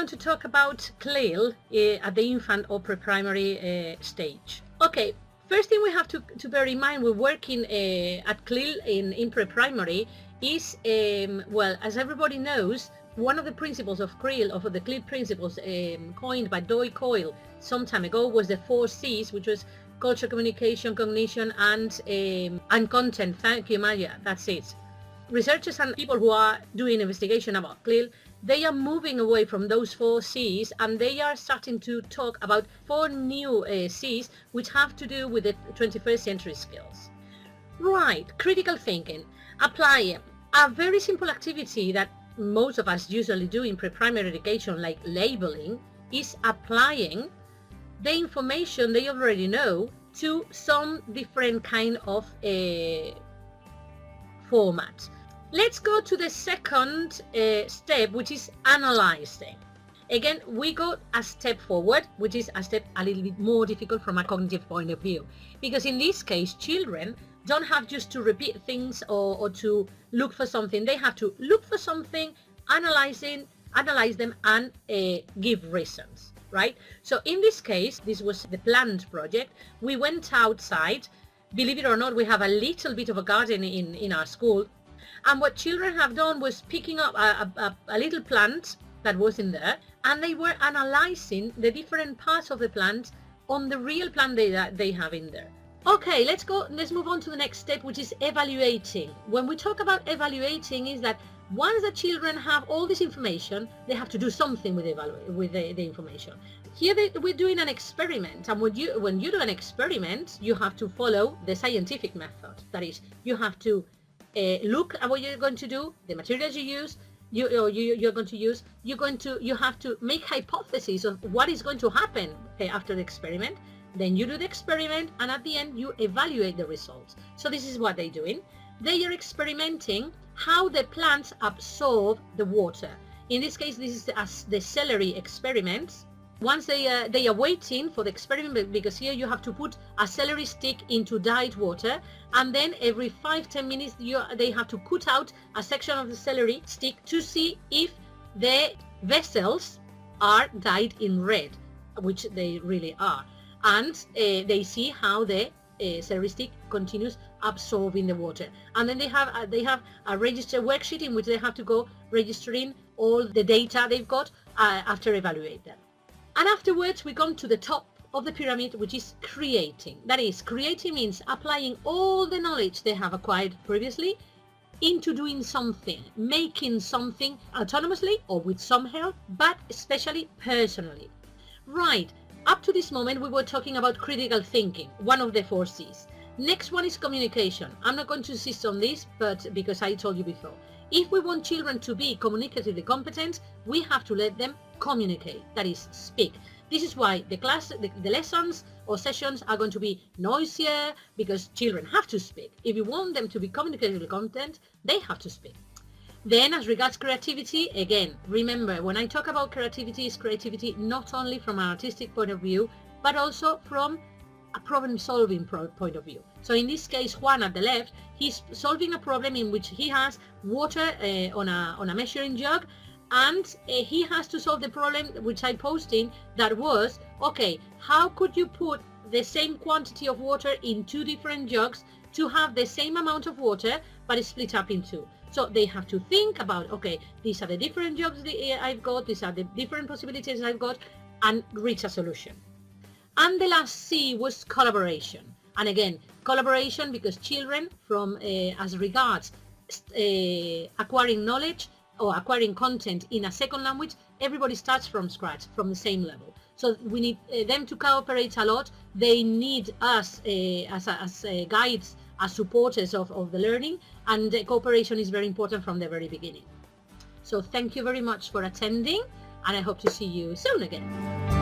going to talk about CLIL at the infant or pre-primary stage. Okay, first thing we have to bear in mind when working at CLIL in pre-primary is, well, as everybody knows, one of the principles of CLIL, of the CLIL principles coined by Coyle some time ago, was the 4 C's, which was culture, communication, cognition, and content. Thank you, Maya. That's it. Researchers and people who are doing investigation about CLIL, they are moving away from those 4 C's, and they are starting to talk about 4 new C's, which have to do with the 21st century skills. Right, critical thinking. Apply a very simple activity that most of us usually do in pre-primary education, like labeling, is applying the information they already know to some different kind of format. Let's go to the second step, which is analyzing. Again, we go a step forward, which is a step a little bit more difficult from a cognitive point of view, because in this case, children don't have just to repeat things or to look for something. They have to look for something, analyze them, and give reasons, right? So in this case, this was the planned project. We went outside. Believe it or not, we have a little bit of a garden in our school. And what children have done was picking up a little plant that was in there, and they were analyzing the different parts of the plant on the real plant that they have in there. Okay, let's move on to the next step, which is evaluating. When we talk about evaluating, is that once the children have all this information, they have to do something with the information. Here we're doing an experiment, and when you do an experiment, you have to follow the scientific method. That is, you have to look at what you're going to do, the materials you use, you have to make hypotheses of what is going to happen after the experiment. Then you do the experiment, and at the end you evaluate the results. So this is what they're doing. They are experimenting how the plants absorb the water. In this case, this is the celery experiment. Once they are waiting for the experiment, because here you have to put a celery stick into dyed water, and then every 5-10 minutes they have to cut out a section of the celery stick to see if the vessels are dyed in red, which they really are. And they see how the celery stick continues absorbing the water. And then they have a register worksheet in which they have to go registering all the data they've got after evaluate them. And afterwards we come to the top of the pyramid, which is creating. That is, creating means applying all the knowledge they have acquired previously into doing something, making something autonomously or with some help, but especially personally. Right. Up to this moment, we were talking about critical thinking, one of the 4 C's. Next one is communication. I'm not going to insist on this, but because I told you before. If we want children to be communicatively competent, we have to let them communicate, that is, speak. This is why the lessons or sessions are going to be noisier, because children have to speak. If you want them to be communicatively competent, they have to speak. Then, as regards creativity, again, remember, when I talk about creativity, it's creativity not only from an artistic point of view, but also from a problem-solving point of view. So in this case, Juan at the left, he's solving a problem in which he has water on a measuring jug, and he has to solve the problem which I posted, that was, okay, how could you put the same quantity of water in 2 different jugs to have the same amount of water, but split up in 2? So they have to think about, okay, these are the different jobs I've got, these are the different possibilities I've got, and reach a solution. And the last C was collaboration. And again, collaboration, because children, from as regards acquiring knowledge or acquiring content in a second language, everybody starts from scratch, from the same level. So we need them to cooperate a lot. They need us as guides, as supporters of the learning, and cooperation is very important from the very beginning. So thank you very much for attending, and I hope to see you soon again.